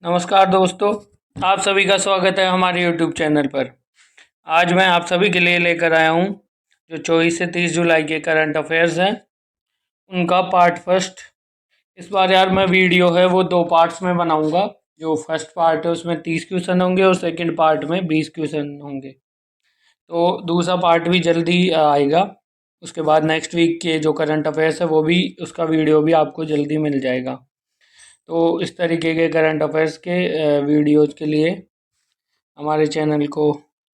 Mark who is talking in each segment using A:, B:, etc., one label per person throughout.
A: नमस्कार दोस्तों, आप सभी का स्वागत है हमारे YouTube चैनल पर। आज मैं आप सभी के लिए लेकर आया हूँ जो 24 से 30 जुलाई के करंट अफेयर्स हैं उनका पार्ट फर्स्ट। इस बार यार मैं वीडियो है वो 2 पार्ट्स में बनाऊंगा। जो फर्स्ट पार्ट है उसमें 30 क्वेश्चन होंगे और सेकंड पार्ट में 20 क्वेश्चन होंगे। तो दूसरा पार्ट भी जल्दी आएगा। उसके बाद नेक्स्ट वीक के जो करंट अफेयर्स है वो भी उसका वीडियो भी आपको जल्दी मिल जाएगा। तो इस तरीके के करंट अफेयर्स के वीडियोज़ के लिए हमारे चैनल को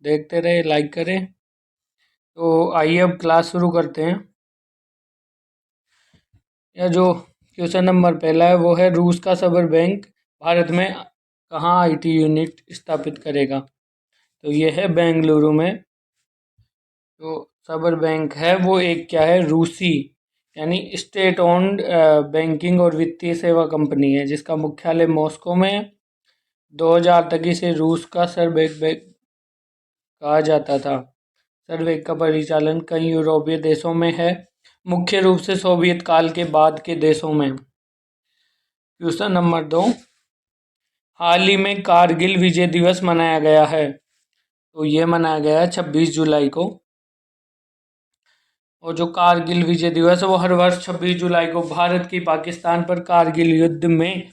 A: देखते रहे, लाइक करें। तो आइए अब क्लास शुरू करते हैं। यह जो क्वेश्चन नंबर पहला है वो है, रूस का सबर बैंक भारत में कहाँ आईटी यूनिट स्थापित करेगा? तो ये है बेंगलुरु में। जो सबर बैंक है वो एक क्या है, रूसी यानी स्टेट ओन्ड बैंकिंग और वित्तीय सेवा कंपनी है जिसका मुख्यालय मॉस्को में है। 2000 तक इसे रूस का सर्वेक बैंक कहा जाता था। सर्वेक का परिचालन कई यूरोपीय देशों में है, मुख्य रूप से सोवियत काल के बाद के देशों में। क्वेश्चन नंबर 2, हाल ही में कारगिल विजय दिवस मनाया गया है। तो ये मनाया गया है 26 जुलाई को। और जो कारगिल विजय दिवस है वो हर वर्ष 26 जुलाई को भारत की पाकिस्तान पर कारगिल युद्ध में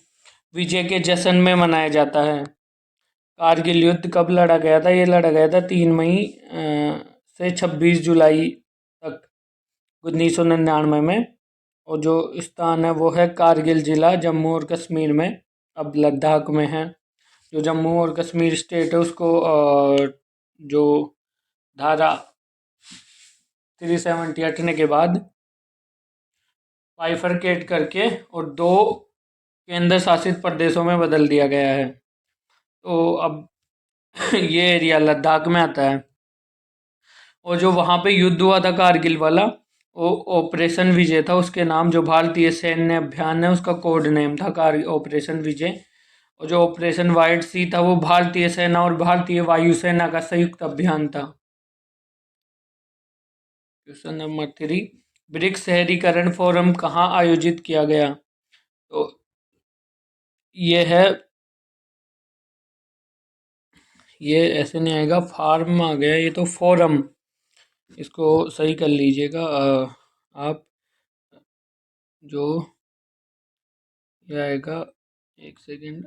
A: विजय के जश्न में मनाया जाता है। कारगिल युद्ध कब लड़ा गया था? ये लड़ा गया था 3 मई से 26 जुलाई तक 1999 में। और जो स्थान है वो है कारगिल ज़िला, जम्मू और कश्मीर में, अब लद्दाख में है। जो जम्मू और कश्मीर स्टेट है उसको जो धारा 370 हटने के बाद बाइफरकेट करके और 2 केंद्र शासित प्रदेशों में बदल दिया गया है। तो अब ये एरिया लद्दाख में आता है। और जो वहाँ पे युद्ध हुआ था कारगिल वाला, वो ऑपरेशन विजय था उसके नाम। जो भारतीय सैन्य अभियान है उसका कोड नेम था ऑपरेशन विजय। और जो ऑपरेशन वाइट सी था वो भारतीय सेना और भारतीय वायुसेना का संयुक्त अभियान था। क्वेश्चन नंबर 3, ब्रिक्स शहरीकरण फोरम कहाँ आयोजित किया गया? तो ये है, ये ऐसे नहीं आएगा, फार्म आ गया, ये तो फोरम, इसको सही कर लीजिएगा आप। जो ये आएगा, एक सेकेंड,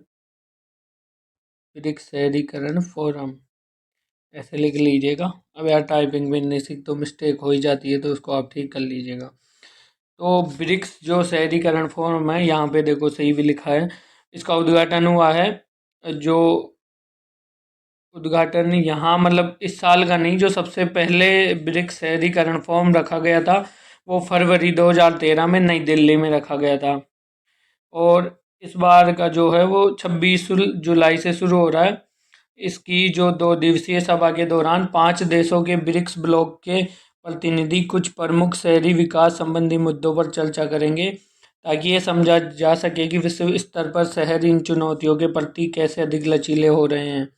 A: ब्रिक्स शहरीकरण फोरम ऐसे लिख लीजिएगा। अब यार टाइपिंग में निश्चित तो मिस्टेक हो ही जाती है तो उसको आप ठीक कर लीजिएगा। तो ब्रिक्स जो शहरीकरण फोरम है, यहाँ पे देखो सही भी लिखा है, इसका उद्घाटन हुआ है। जो उद्घाटन यहाँ मतलब इस साल का नहीं, जो सबसे पहले ब्रिक्स शहरीकरण फोरम रखा गया था वो फरवरी 2013 में नई दिल्ली में रखा गया था। और इस बार का जो है वो 26 जुलाई से शुरू हो रहा है। इसकी जो 2 दिवसीय सभा के दौरान 5 देशों के ब्रिक्स ब्लॉक के प्रतिनिधि कुछ प्रमुख शहरी विकास संबंधी मुद्दों पर चर्चा करेंगे ताकि ये समझा जा सके कि विश्व स्तर पर शहर इन चुनौतियों के प्रति कैसे अधिक लचीले हो रहे हैं।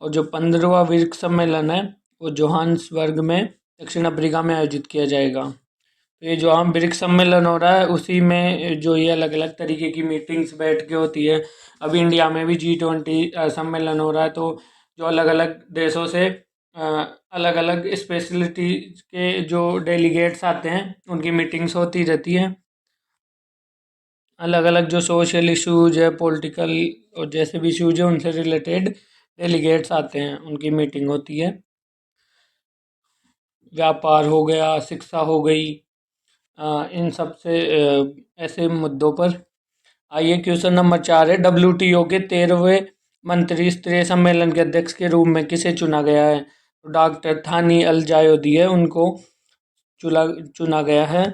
A: और जो 15वां ब्रिक्स सम्मेलन है वो जोहान्सबर्ग में दक्षिण अफ्रीका में आयोजित किया जाएगा। तो ये जो हम ब्रिक्स सम्मेलन हो रहा है उसी में जो ये अलग अलग तरीके की मीटिंग्स बैठ के होती है। अभी इंडिया में भी G20 सम्मेलन हो रहा है। तो जो अलग अलग देशों से अलग अलग स्पेशलिटी के जो डेलीगेट्स आते हैं उनकी मीटिंग्स होती रहती हैं। अलग अलग जो सोशल इश्यूज है, पॉलिटिकल और जैसे भी इश्यूज है उनसे रिलेटेड डेलीगेट्स आते हैं, उनकी मीटिंग होती है। व्यापार हो गया, शिक्षा हो गई, इन सब से ऐसे मुद्दों पर। आइए क्वेश्चन नंबर 4 है, WTO के 13वें मंत्री स्तरीय सम्मेलन के अध्यक्ष के रूप में किसे चुना गया है? तो डॉक्टर थानी अल जायोदी है, उनको चुना गया है।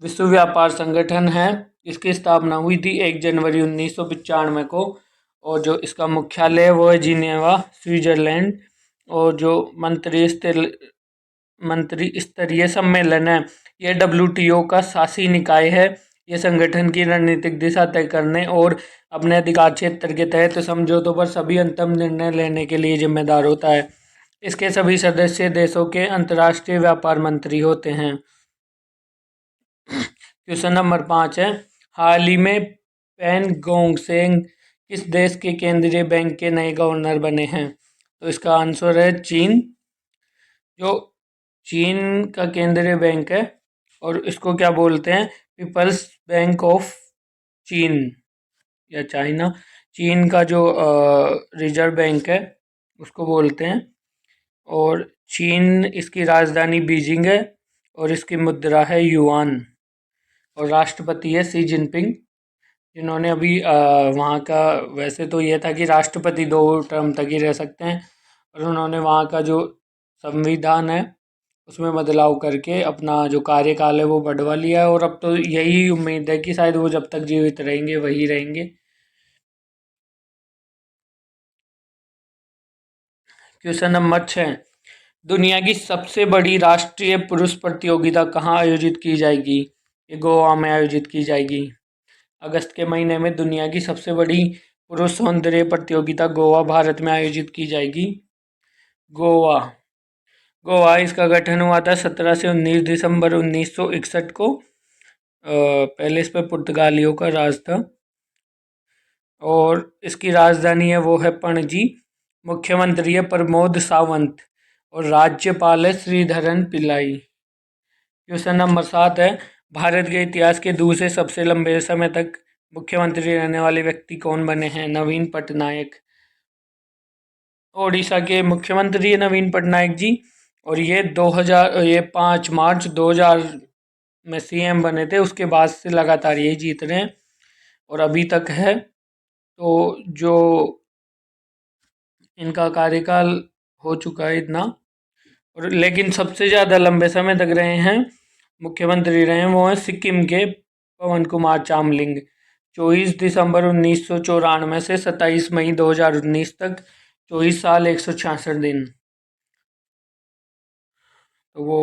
A: विश्व व्यापार संगठन है, इसकी स्थापना हुई थी 1 जनवरी 1995 को। और जो इसका मुख्यालय है वो है जिनेवा, स्विट्जरलैंड। और जो मंत्री स्तरीय सम्मेलन है ये WTO का शासी निकाय है। ये संगठन की रणनीतिक दिशा तय करने और अपने अधिकार क्षेत्र के तहत समझौतों पर सभी अंतिम निर्णय लेने के लिए जिम्मेदार होता है। इसके सभी सदस्य देशों के अंतर्राष्ट्रीय व्यापार मंत्री होते हैं। क्वेश्चन नंबर 5 है, हाल ही में पैन गोंग सेंग किस देश के केंद्रीय बैंक के नए गवर्नर बने हैं? तो इसका आंसर है चीन। जो चीन का केंद्रीय बैंक है और इसको क्या बोलते हैं? पीपल्स बैंक ऑफ चीन या चाइना। चीन का जो रिजर्व बैंक है उसको बोलते हैं। और चीन, इसकी राजधानी बीजिंग है और इसकी मुद्रा है युआन। और राष्ट्रपति है शी जिनपिंग, जिन्होंने अभी वहाँ का, वैसे तो ये था कि राष्ट्रपति 2 टर्म तक ही रह सकते हैं, और उन्होंने वहाँ का जो संविधान है उसमें बदलाव करके अपना जो कार्यकाल है वो बढ़वा लिया है। और अब तो यही उम्मीद है कि शायद वो जब तक जीवित रहेंगे वही रहेंगे। क्वेश्चन नंबर 6, दुनिया की सबसे बड़ी राष्ट्रीय पुरुष प्रतियोगिता कहाँ आयोजित की जाएगी? ये गोवा में आयोजित की जाएगी। अगस्त के महीने में दुनिया की सबसे बड़ी पुरुष सौंदर्य प्रतियोगिता गोवा, भारत में आयोजित की जाएगी। गोवा। गोवा, इसका गठन हुआ था 17 से 19 दिसंबर 1961 को। पहले इस पर पुर्तगालियों का राज था और इसकी राजधानी है वो है पणजी। मुख्यमंत्री है प्रमोद सावंत और राज्यपाल है श्रीधरन पिल्लाई। क्वेश्चन नंबर 7 है, भारत के इतिहास के दूसरे सबसे लंबे समय तक मुख्यमंत्री रहने वाले व्यक्ति कौन बने हैं? नवीन पटनायक। ओडिशा के मुख्यमंत्री है नवीन पटनायक जी, और ये 5 मार्च 2000 में सीएम बने थे। उसके बाद से लगातार यही जीत रहे हैं और अभी तक है। तो जो इनका कार्यकाल हो चुका है इतना, और लेकिन सबसे ज़्यादा लंबे समय तक रहे हैं, मुख्यमंत्री रहे हैं, वो हैं सिक्किम के पवन कुमार चामलिंग। 24 दिसंबर 1994 से 27 मई 2019 तक 24 साल 166 दिन। तो वो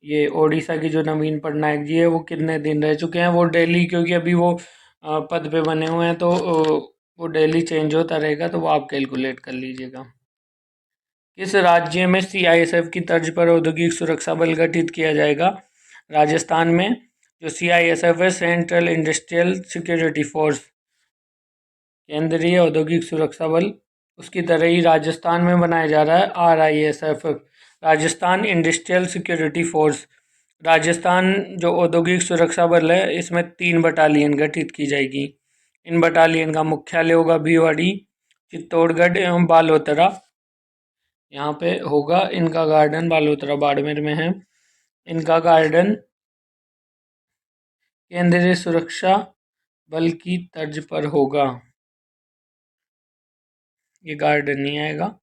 A: ये ओडिशा की जो नवीन पटनायक जी है वो कितने दिन रह चुके हैं? वो डेली, क्योंकि अभी वो पद पे बने हुए हैं, तो वो डेली चेंज होता रहेगा, तो वो आप कैलकुलेट कर लीजिएगा। किस राज्य में सीआईएसएफ की तर्ज पर औद्योगिक सुरक्षा बल गठित किया जाएगा? राजस्थान में। जो सीआईएसएफ है, सेंट्रल इंडस्ट्रियल सिक्योरिटी फोर्स, केंद्रीय औद्योगिक सुरक्षा बल, उसकी तरह ही राजस्थान में बनाया जा रहा है RISF, Rajasthan industrial security force. Rajasthan जो औद्योगिक सुरक्षा बल है, इसमें 3 बटालियन गठित की जाएगी। इन बटालियन का मुख्यालय होगा भिवाड़ी, चित्तौड़गढ़ एवं बालोतरा। यहाँ पे होगा इनका गार्डन, बालोतरा बाड़मेर में है। इनका गार्डन केंद्रीय सुरक्षा बल की तर्ज पर होगा। ये गार्डन नहीं आएगा।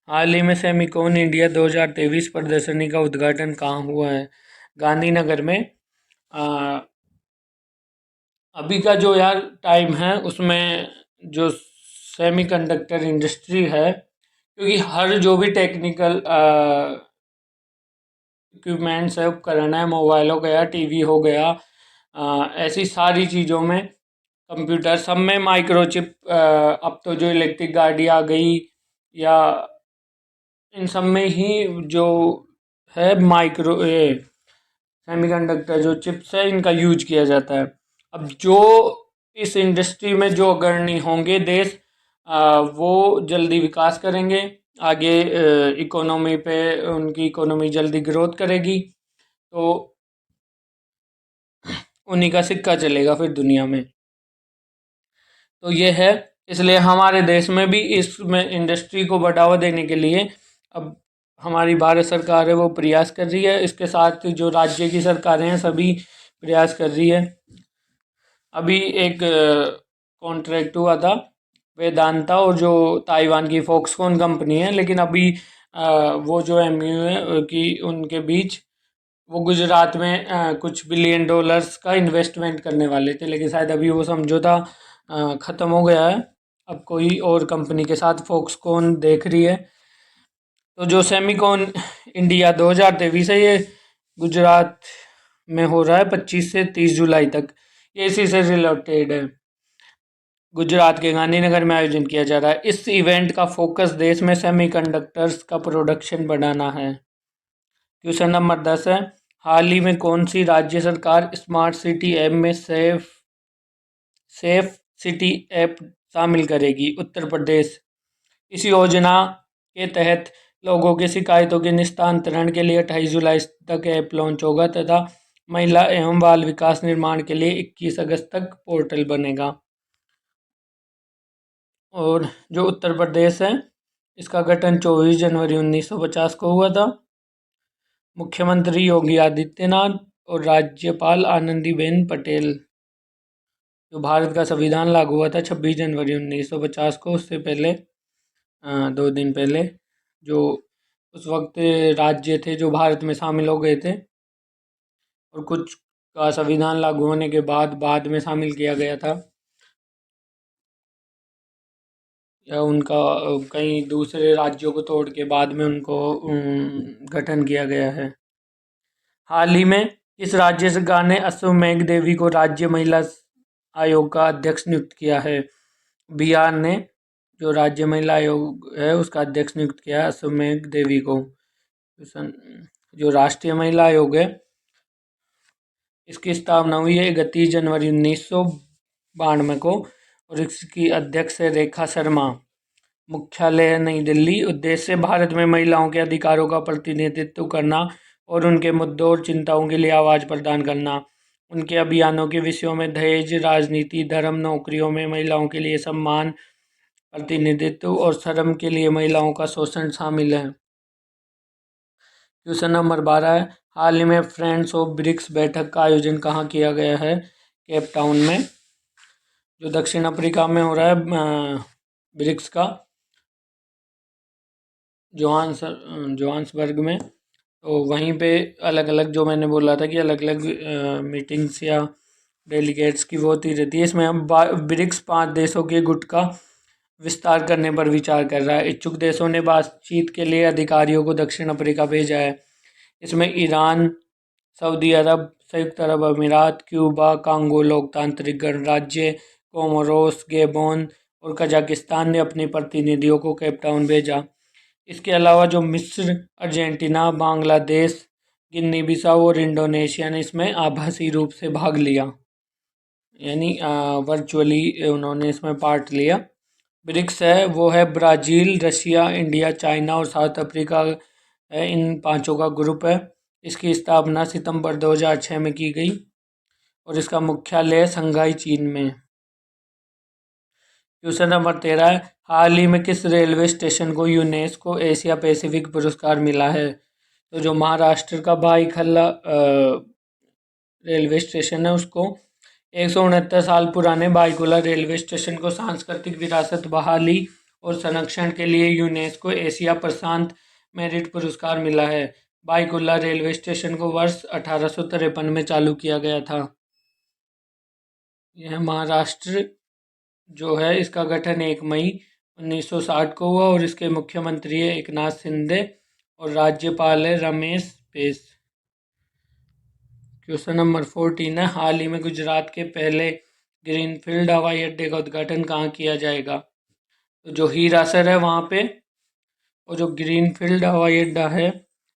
A: हाल ही में सेमिकॉन इंडिया 2023 प्रदर्शनी का उद्घाटन कहाँ हुआ है? गांधीनगर में। आ, अभी का जो यार टाइम है उसमें जो सेमीकंडक्टर इंडस्ट्री है, क्योंकि हर जो भी टेक्निकल इक्विपमेंट्स है, उपकरण है, मोबाइल हो गया, टीवी हो गया, ऐसी सारी चीज़ों में, कंप्यूटर सब में माइक्रोचिप, अब तो जो इलेक्ट्रिक गाड़ी आ गई, या इन सब में ही जो है माइक्रो ये सेमीकंडक्टर जो चिप्स है इनका यूज किया जाता है। अब जो इस इंडस्ट्री में जो अग्रणी होंगे देश, वो जल्दी विकास करेंगे आगे, इकोनॉमी पे उनकी इकोनॉमी जल्दी ग्रोथ करेगी, तो उन्हीं का सिक्का चलेगा फिर दुनिया में। तो ये है, इसलिए हमारे देश में भी इसमें इंडस्ट्री को बढ़ावा देने के लिए अब हमारी भारत सरकार है वो प्रयास कर रही है। इसके साथ जो राज्य की सरकारें हैं सभी प्रयास कर रही है। अभी एक कॉन्ट्रैक्ट हुआ था वेदांता और जो ताइवान की फॉक्सकॉन कंपनी है, लेकिन अभी वो जो एमयू है कि उनके बीच, वो गुजरात में कुछ बिलियन डॉलर्स का इन्वेस्टमेंट करने वाले थे, लेकिन शायद अभी वो समझौता ख़त्म हो गया है। अब कोई और कंपनी के साथ फॉक्सकॉन देख रही है। तो जो सेमिकॉन इंडिया 2023 है, ये गुजरात में हो रहा है 25 से 30 जुलाई तक। ये इसी से रिलेटेड है, गुजरात के गांधीनगर में आयोजन किया जा रहा है। इस इवेंट का फोकस देश में सेमीकंडक्टर्स का प्रोडक्शन बढ़ाना है। क्वेश्चन नंबर 10 है, हाल ही में कौन सी राज्य सरकार स्मार्ट सिटी ऐप में सेफ सिटी ऐप शामिल करेगी? उत्तर प्रदेश। इस योजना के तहत लोगों की शिकायतों के निस्तारण के लिए 28 जुलाई तक ऐप लॉन्च होगा तथा महिला एवं बाल विकास निर्माण के लिए 21 अगस्त तक पोर्टल बनेगा। और जो उत्तर प्रदेश है, इसका गठन 24 जनवरी 1950 को हुआ था। मुख्यमंत्री योगी आदित्यनाथ और राज्यपाल आनंदीबेन पटेल। जो भारत का संविधान लागू हुआ था 26 जनवरी 1950 को, उससे पहले 2 दिन पहले जो उस वक्त राज्य थे जो भारत में शामिल हो गए थे, और कुछ का संविधान लागू होने के बाद में शामिल किया गया था, या उनका कई दूसरे राज्यों को तोड़ के बाद में उनको गठन किया गया है। हाल ही में इस राज्य सरकार ने अश्वमेघ देवी को राज्य महिला आयोग का अध्यक्ष नियुक्त किया है। बिहार ने जो राज्य महिला आयोग है उसका अध्यक्ष नियुक्त किया है अश्वमेघ देवी को। जो राष्ट्रीय महिला आयोग है इसकी स्थापना हुई है 31 जनवरी 1992 को और इसकी अध्यक्ष है रेखा शर्मा। मुख्यालय है नई दिल्ली। उद्देश्य भारत में महिलाओं के अधिकारों का प्रतिनिधित्व करना और उनके मुद्दों और चिंताओं के लिए आवाज़ प्रदान करना। उनके अभियानों के विषयों में दहेज, राजनीति, धर्म, नौकरियों में महिलाओं के लिए सम्मान, प्रतिनिधित्व और श्रम के लिए महिलाओं का शोषण शामिल है। क्वेश्चन नंबर 12 है, हाल ही में फ्रेंड्स ऑफ ब्रिक्स बैठक का आयोजन कहाँ किया गया है? केप टाउन में, जो दक्षिण अफ्रीका में हो रहा है, ब्रिक्स का जोहान्सबर्ग में। तो वहीं पे अलग अलग, जो मैंने बोला था कि अलग अलग मीटिंग्स या डेलीगेट्स की वो होती रहती है। इसमें हम ब्रिक्स 5 देशों के गुट का विस्तार करने पर विचार कर रहा है। इच्छुक देशों ने बातचीत के लिए अधिकारियों को दक्षिण अफ्रीका भेजा है। इसमें ईरान, सऊदी अरब, संयुक्त अरब अमीरात, क्यूबा, कांगो लोकतांत्रिक गणराज्य, कोमोरोस, गेबोन और कजाकिस्तान ने अपने प्रतिनिधियों को केप टाउन भेजा। इसके अलावा जो मिस्र, अर्जेंटीना, बांग्लादेश, गिनी बिसाऊ और इंडोनेशिया ने इसमें आभासी रूप से भाग लिया, यानी वर्चुअली उन्होंने इसमें पार्ट लिया। ब्रिक्स है वो है ब्राज़ील, रशिया, इंडिया, चाइना और साउथ अफ्रीका है, इन पांचों का ग्रुप है। इसकी स्थापना सितंबर 2006 में की गई और इसका मुख्यालय शंघाई, चीन में। क्वेश्चन नंबर 13 है, हाल ही में किस रेलवे स्टेशन को यूनेस्को एशिया पैसिफिक पुरस्कार मिला है? तो जो महाराष्ट्र का भाईखल्ला रेलवे स्टेशन है उसको 169 साल पुराने भाईकुला रेलवे स्टेशन को सांस्कृतिक विरासत बहाली और संरक्षण के लिए यूनेस्को एशिया प्रशांत मेरिट पुरस्कार मिला है। भाईकुला रेलवे स्टेशन को वर्ष 1853 में चालू किया गया था। यह महाराष्ट्र जो है इसका गठन 1 मई 1960 को हुआ और इसके मुख्यमंत्री है एकनाथ शिंदे और राज्यपाल है रमेश बैस। क्वेश्चन नंबर 14 है, हाल ही में गुजरात के पहले ग्रीनफील्ड हवाई अड्डे का उद्घाटन कहाँ किया जाएगा? तो जो हीरासर है वहाँ पे, और जो ग्रीनफील्ड हवाई अड्डा है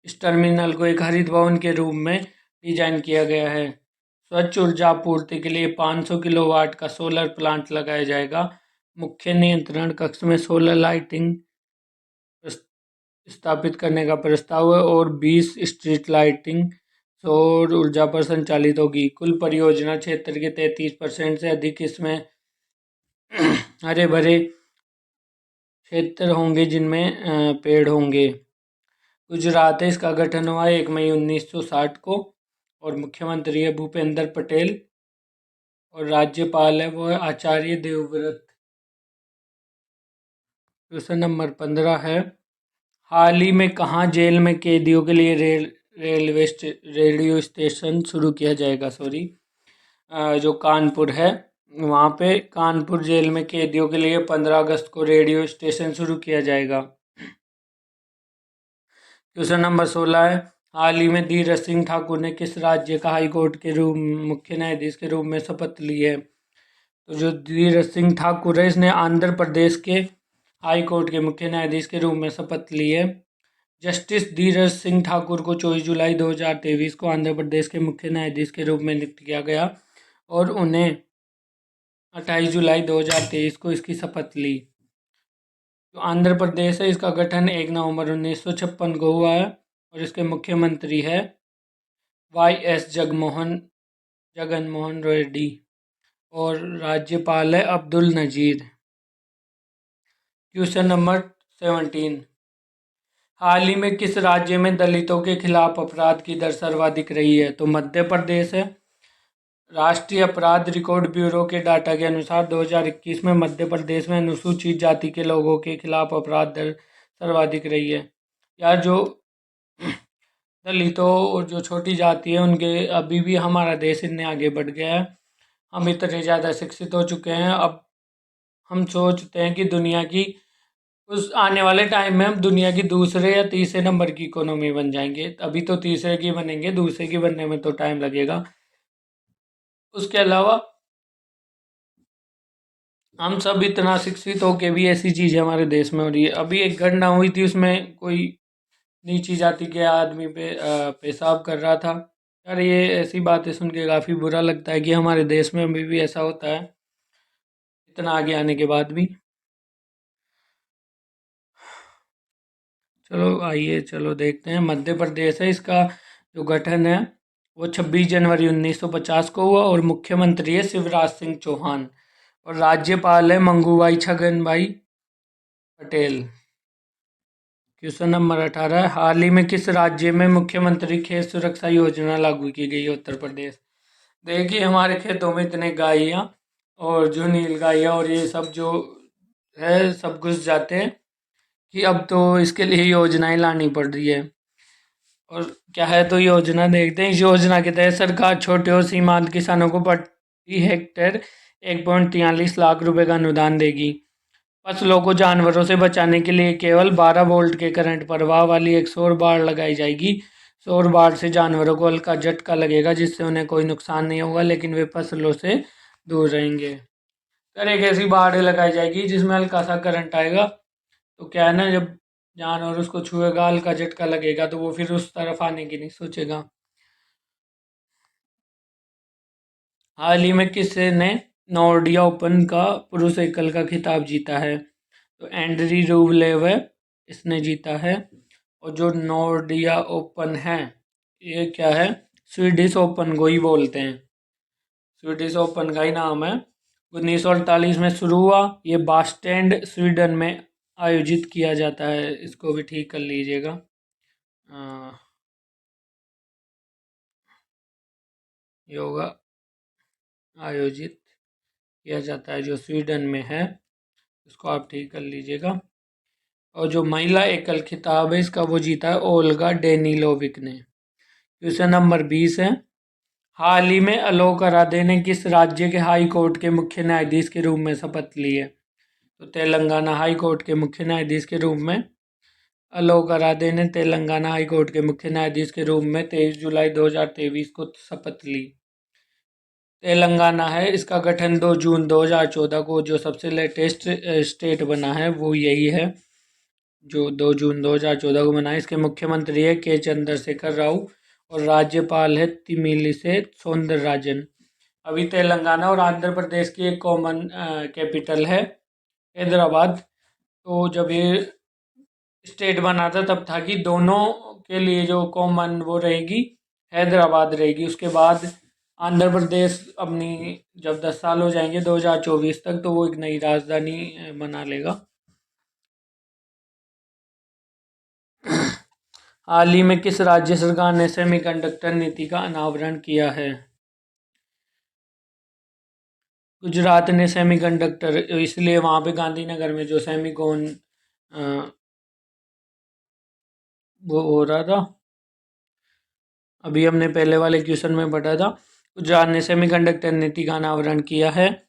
A: इस टर्मिनल को एक हरित भवन के रूप में डिजाइन किया गया है। स्वच्छ ऊर्जा आपूर्ति के लिए 500 किलोवाट का सोलर प्लांट लगाया जाएगा। मुख्य नियंत्रण कक्ष में सोलर लाइटिंग स्थापित करने का प्रस्ताव है और 20 स्ट्रीट लाइटिंग सौर ऊर्जा पर संचालित होगी। कुल परियोजना क्षेत्र के 33% से अधिक इसमें हरे भरे क्षेत्र होंगे जिनमें पेड़ होंगे। गुजरात है इसका गठन हुआ है 1 मई 1960 को और मुख्यमंत्री है भूपेंद्र पटेल और राज्यपाल है वो है आचार्य देवव्रत। क्वेश्चन नंबर 15 है, हाल ही में कहाँ जेल में कैदियों के लिए रेडियो स्टेशन शुरू किया जाएगा? जो कानपुर है वहाँ पे कानपुर जेल में कैदियों के लिए 15 अगस्त को रेडियो स्टेशन शुरू किया जाएगा। क्वेश्चन नंबर 16 है, हाल ही में धीरज सिंह ठाकुर ने किस राज्य का हाई कोर्ट के रूप मुख्य न्यायाधीश के रूप में शपथ ली है? तो जो धीरज सिंह ठाकुर है इसने आंध्र प्रदेश के हाई कोर्ट के मुख्य न्यायाधीश के रूप में शपथ ली है। जस्टिस धीरज सिंह ठाकुर को 24 जुलाई 2023 को आंध्र प्रदेश के मुख्य न्यायाधीश के रूप में नियुक्त किया गया और उन्हें 28 जुलाई 2023 को इसकी शपथ ली। जो आंध्र प्रदेश है इसका गठन 1 नवंबर 1956 को हुआ है और इसके मुख्यमंत्री है YS जगनमोहन रेड्डी और राज्यपाल है अब्दुल नजीर। क्वेश्चन नंबर 17, हाल ही में किस राज्य में दलितों के खिलाफ अपराध की दर सर्वाधिक रही है? तो मध्य प्रदेश है। राष्ट्रीय अपराध रिकॉर्ड ब्यूरो के डाटा के अनुसार 2021 में मध्य प्रदेश में अनुसूचित जाति के लोगों के खिलाफ अपराध दर सर्वाधिक रही है। यार जो दलितों और जो छोटी जाति है उनके अभी भी हमारा देश इतने आगे बढ़ गया है, हम इतने ज़्यादा शिक्षित हो चुके हैं। अब हम सोचते हैं कि दुनिया की उस आने वाले टाइम में हम दुनिया की दूसरे या तीसरे नंबर की इकोनॉमी बन जाएंगे। अभी तो तीसरे की बनेंगे, दूसरे की बनने में तो टाइम लगेगा। उसके अलावा हम सब इतना शिक्षित होके भी ऐसी चीज़ें हमारे देश में हो रही है। अभी एक घटना हुई थी, उसमें कोई नीची जाति के आदमी पे पेशाब कर रहा था। यार ये ऐसी बातें सुन के काफ़ी बुरा लगता है कि हमारे देश में अभी भी ऐसा होता है इतना आगे आने के बाद भी। चलो आइए चलो देखते हैं। मध्य प्रदेश है, इसका जो गठन है वो 26 जनवरी 1950 को हुआ और मुख्यमंत्री है शिवराज सिंह चौहान और राज्यपाल है मंगूभाई छगनभाई पटेल। क्वेश्चन नंबर 18, हाल ही में किस राज्य में मुख्यमंत्री खेत सुरक्षा योजना लागू की गई है? उत्तर प्रदेश। देखिए हमारे खेतों में इतने गायियाँ और जो नीलगाइयाँ और ये सब जो है सब घुस जाते हैं कि अब तो इसके लिए योजनाएं लानी पड़ रही है। और क्या है तो योजना देखते हैं। इस योजना के तहत सरकार छोटे और सीमांत किसानों को प्रति हेक्टेयर 1.43 लाख रुपए का अनुदान देगी। फसलों को जानवरों से बचाने के लिए केवल 12 वोल्ट के करंट प्रवाह वाली एक सौर बाड़ लगाई जाएगी। सौर बाड़ से जानवरों को हल्का झटका लगेगा जिससे उन्हें कोई नुकसान नहीं होगा, लेकिन वे फसलों से दूर रहेंगे। फिर एक ऐसी बाड़ लगाई जाएगी जिसमें हल्का सा करंट आएगा, तो क्या है ना, जब जानवर उसको छुएगा हल्का झटका लगेगा तो वो फिर उस तरफ आने की नहीं सोचेगा। हाल ही में किसी ने नॉर्डिया ओपन का पुरुष एकल का खिताब जीता है? तो एंड्री रूबलेव है, इसने जीता है। और जो नॉर्डिया ओपन है ये क्या है, स्वीडिश ओपन को ही बोलते हैं, स्वीडिश ओपन का ही नाम है। 1948 में शुरू हुआ, ये बास्टेंड स्वीडन में आयोजित किया जाता है। इसको भी ठीक कर लीजिएगा। योगा आयोजित किया जाता है जो स्वीडन में है, इसको आप ठीक कर लीजिएगा। और जो महिला एकल खिताब है इसका वो जीता है ओल्गा डेनिलोविक ने। क्वेश्चन नंबर 20 है, हाल ही में आलोक आराधे ने किस राज्य के हाई कोर्ट के मुख्य न्यायाधीश के रूप में शपथ ली है? तो तेलंगाना हाई कोर्ट के मुख्य न्यायाधीश के रूप में आलोक आराधे ने तेलंगाना हाई कोर्ट के मुख्य न्यायाधीश के रूप में 23 जुलाई 2023 को शपथ ली। तेलंगाना है, इसका गठन 2 जून 2014 को, जो सबसे लेटेस्ट स्टेट बना है वो यही है जो 2 जून 2014 को बना है। इसके मुख्यमंत्री है के चंद्रशेखर राव और राज्यपाल है तमिलिसै सौंदरराजन। अभी तेलंगाना और आंध्र प्रदेश की एक कॉमन कैपिटल है हैदराबाद। तो जब ये स्टेट बना था तब था कि दोनों के लिए जो कॉमन वो रहेगी हैदराबाद रहेगी। उसके बाद आंध्र प्रदेश अपनी जब 10 साल हो जाएंगे 2024 तक तो वो एक नई राजधानी बना लेगा। हाल ही में किस राज्य सरकार ने सेमीकंडक्टर नीति का अनावरण किया है? गुजरात ने सेमीकंडक्टर, इसलिए वहाँ पे गांधीनगर में जो सेमीकॉन वो हो रहा था, अभी हमने पहले वाले क्वेश्चन में पढ़ा था। गुजरात ने सेमीकंडक्टर नीति का अनावरण किया है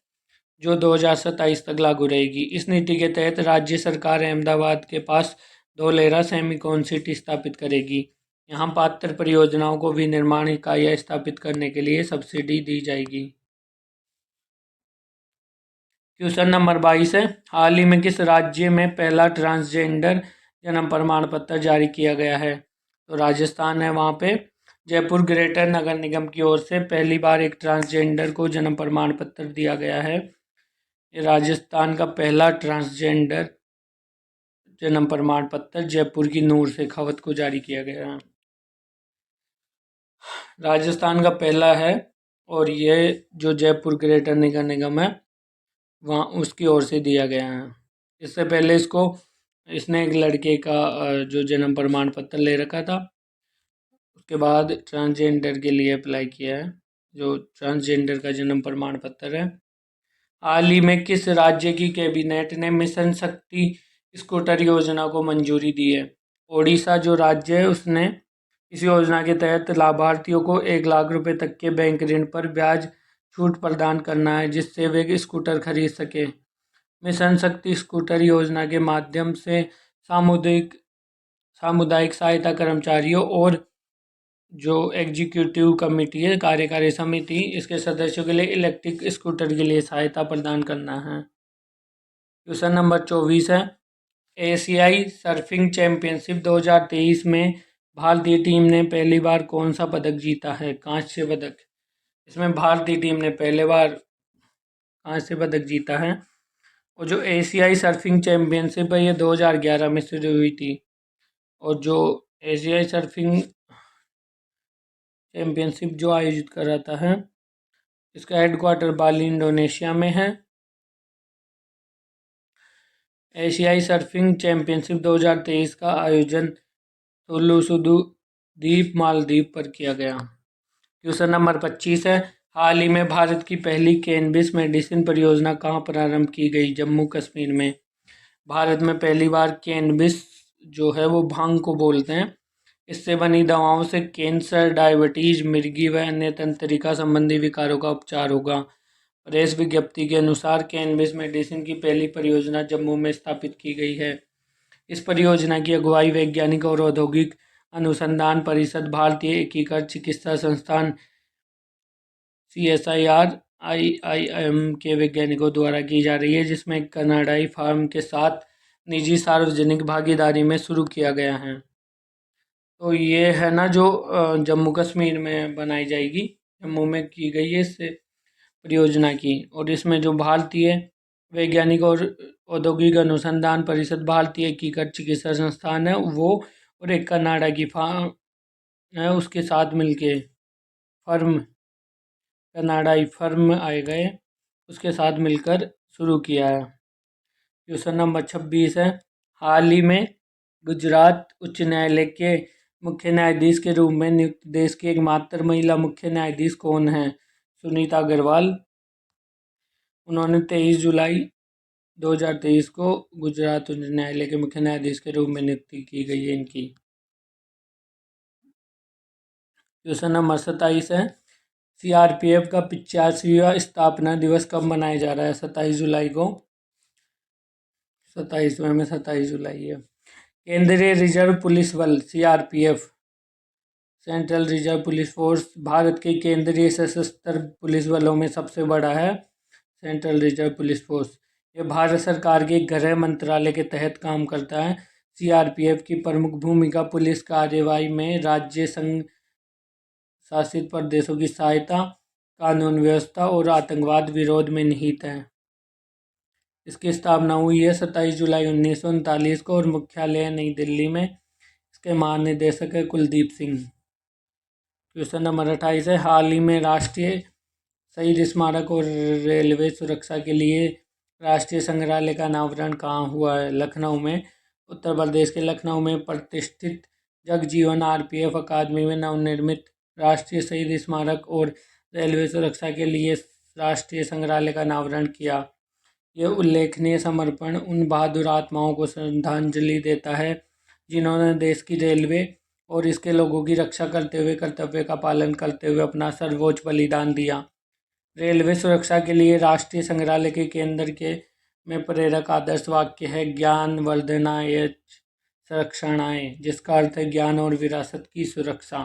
A: जो 2027 तक लागू रहेगी। इस नीति के तहत राज्य सरकार अहमदाबाद के पास धोलेरा सेमीकॉन सिटी स्थापित करेगी। यहाँ पात्र परियोजनाओं को विनिर्माण इकाइयाँ स्थापित करने के लिए सब्सिडी दी जाएगी। क्वेश्चन नंबर 22 है, हाल ही में किस राज्य में पहला ट्रांसजेंडर जन्म प्रमाण पत्र जारी किया गया है? तो राजस्थान है वहाँ पे। जयपुर ग्रेटर नगर निगम की ओर से पहली बार एक ट्रांसजेंडर को जन्म प्रमाण पत्र दिया गया है। ये राजस्थान का पहला ट्रांसजेंडर जन्म प्रमाण पत्र जयपुर की नूर शेखावत को जारी किया गया है। राजस्थान का पहला है और ये जो जयपुर ग्रेटर नगर निगम है वहाँ उसकी ओर से दिया गया है। इससे पहले इसने एक लड़के का जो जन्म प्रमाण पत्र ले रखा था, उसके बाद ट्रांसजेंडर के लिए अप्लाई किया है, जो ट्रांसजेंडर का जन्म प्रमाण पत्र है। हाल ही में किस राज्य की कैबिनेट ने मिशन शक्ति स्कूटर योजना को मंजूरी दी है? ओडिशा जो राज्य है उसने इस योजना के तहत लाभार्थियों को 1 लाख रुपए तक के बैंक ऋण पर ब्याज छूट प्रदान करना है, जिससे वे एक स्कूटर खरीद सके। मिशन शक्ति स्कूटर योजना के माध्यम से सामुदायिक सामुदायिक सहायता कर्मचारियों और जो एग्जीक्यूटिव कमेटी है, कार्यकारी समिति, इसके सदस्यों के लिए इलेक्ट्रिक स्कूटर के लिए सहायता प्रदान करना है। क्वेश्चन नंबर 24 है, एशियाई सर्फिंग चैंपियनशिप 2023 में भारतीय टीम ने पहली बार कौन सा पदक जीता है? कांस्य पदक। इसमें भारतीय टीम ने पहले बार कांस्य पदक जीता है। और जो एशियाई सर्फिंग चैंपियनशिप है ये 2011 में शुरू हुई थी। और जो एशियाई सर्फिंग चैंपियनशिप जो आयोजित कराता है, इसका हेडक्वार्टर बाली इंडोनेशिया में है। एशियाई सर्फिंग चैंपियनशिप 2023 का आयोजन सोलुसुदु द्वीप मालदीव पर किया गया। क्वेश्चन नंबर 25 है, हाल ही में भारत की पहली कैनबिस मेडिसिन परियोजना कहाँ प्रारंभ की गई? जम्मू कश्मीर में। भारत में पहली बार कैनबिस जो है वो भांग को बोलते हैं, इससे बनी दवाओं से कैंसर, डायबिटीज, मिर्गी व अन्य तंत्रिका संबंधी विकारों का उपचार होगा। प्रेस विज्ञप्ति के अनुसार कैनबिस मेडिसिन की पहली परियोजना जम्मू में स्थापित की गई है। इस परियोजना की अगुवाई वैज्ञानिक और औद्योगिक अनुसंधान परिषद, भारतीय एकीकृत चिकित्सा संस्थान CSIR IIM के वैज्ञानिकों द्वारा की जा रही है, जिसमें एक कनाडाई फार्म के साथ निजी सार्वजनिक भागीदारी में शुरू किया गया है। तो ये है ना जो जम्मू कश्मीर में बनाई जाएगी, जम्मू में की गई है इस परियोजना की। और इसमें जो भारतीय वैज्ञानिक और औद्योगिक अनुसंधान परिषद, भारतीय एकीकृत चिकित्सा संस्थान है वो, और एक कनाडा की फार्म है उसके साथ मिलके कनाडाई फर्म आए गए, उसके साथ मिलकर शुरू किया है। क्वेश्चन नंबर 26 है, हाल ही में गुजरात उच्च न्यायालय के मुख्य न्यायाधीश के रूप में नियुक्त देश की एकमात्र महिला मुख्य न्यायाधीश कौन है? सुनीता अग्रवाल। उन्होंने 23 जुलाई 2023 को गुजरात उच्च न्यायालय के मुख्य न्यायाधीश के रूप में नियुक्ति की गई है इनकी। क्वेश्चन नंबर 27 है, CRPF का 85वां स्थापना दिवस कब मनाया जा रहा है? 27 जुलाई को। 27वें में 27 जुलाई है। केंद्रीय रिजर्व पुलिस बल CRPF, central reserve police force, Bharat के केंद्रीय सशस्त्र पुलिस बलों में सबसे बड़ा है सेंट्रल रिजर्व पुलिस फोर्स। ये भारत सरकार के गृह मंत्रालय के तहत काम करता है। CRPF की प्रमुख भूमिका पुलिस कार्यवाही में राज्य, संघ शासित प्रदेशों की सहायता, कानून व्यवस्था और आतंकवाद विरोध में निहित है। इसकी स्थापना हुई है 27 जुलाई 1939 को और मुख्यालय नई दिल्ली में। इसके महानिदेशक है कुलदीप सिंह। क्वेश्चन नंबर 28 है, हाल ही में राष्ट्रीय शहीद स्मारक और रेलवे सुरक्षा के लिए राष्ट्रीय संग्रहालय का अनावरण कहाँ हुआ है? लखनऊ में। उत्तर प्रदेश के लखनऊ में प्रतिष्ठित जगजीवन RPF अकादमी में नवनिर्मित राष्ट्रीय शहीद स्मारक और रेलवे सुरक्षा के लिए राष्ट्रीय संग्रहालय का अनावरण किया। यह उल्लेखनीय समर्पण उन बहादुर आत्माओं को श्रद्धांजलि देता है जिन्होंने देश की रेलवे और इसके लोगों की रक्षा करते हुए कर्तव्य का पालन करते हुए अपना सर्वोच्च बलिदान दिया। रेलवे सुरक्षा के लिए राष्ट्रीय संग्रहालय के केंद्र के में प्रेरक आदर्श वाक्य है, ज्ञान वर्धनाय संरक्षणाय, जिसका अर्थ है ज्ञान और विरासत की सुरक्षा।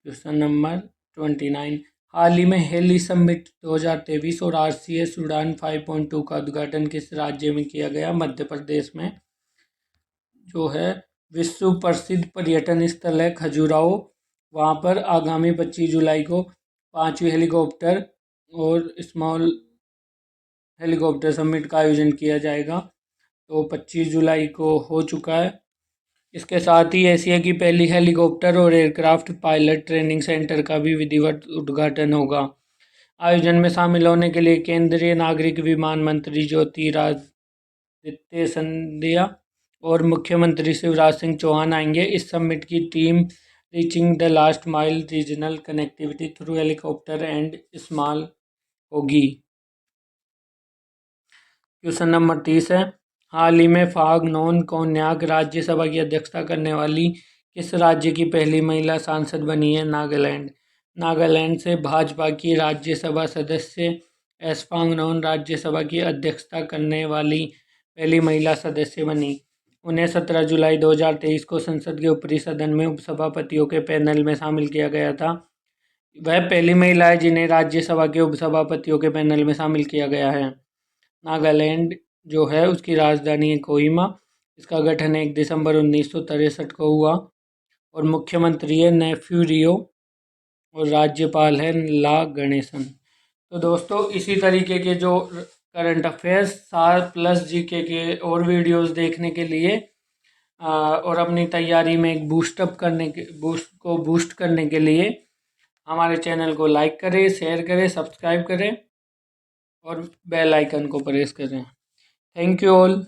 A: क्वेश्चन नंबर 29, हाल ही में हेली समिट 2023 और RCS उड़ान 5.2 का उद्घाटन किस राज्य में किया गया? मध्य प्रदेश में। जो है विश्व प्रसिद्ध पर्यटन स्थल है खजुराहो, वहाँ पर आगामी 25 जुलाई को 5वीं हेलीकॉप्टर और स्मॉल हेलीकॉप्टर समिट का आयोजन किया जाएगा। तो 25 जुलाई को हो चुका है। इसके साथ ही एशिया की पहली हेलीकॉप्टर और एयरक्राफ्ट पायलट ट्रेनिंग सेंटर का भी विधिवत उद्घाटन होगा। आयोजन में शामिल होने के लिए केंद्रीय नागरिक विमान मंत्री ज्योतिरादित्य सिंधिया और मुख्यमंत्री शिवराज सिंह चौहान आएंगे। इस समिट की team reaching the last mile regional connectivity through helicopter and small होगी। क्वेश्चन नंबर 30 है, हाल ही में फाग नोन कोन्याक राज्यसभा की अध्यक्षता करने वाली किस राज्य की पहली महिला सांसद बनी है? नागालैंड। नागालैंड से भाजपा की राज्यसभा सदस्य एस फांगनोन राज्यसभा की अध्यक्षता करने वाली पहली महिला सदस्य बनी। उन्हें 17 जुलाई 2023 को संसद के ऊपरी सदन में उपसभापतियों के पैनल में शामिल किया गया था। वह पहली महिला है जिन्हें राज्यसभा के उपसभापतियों के पैनल में शामिल किया गया है। नागालैंड जो है उसकी राजधानी है कोहिमा। इसका गठन 1 दिसंबर 1963 को हुआ और मुख्यमंत्री है नेफ्यू रियो और राज्यपाल है ला गणेशन। तो दोस्तों इसी तरीके के जो करंट अफेयर्स सार प्लस जीके के और वीडियोस देखने के लिए और अपनी तैयारी में एक बूस्ट करने के लिए हमारे चैनल को लाइक करें, शेयर करें, सब्सक्राइब करें और बेल आइकन को प्रेस करें। Thank you all.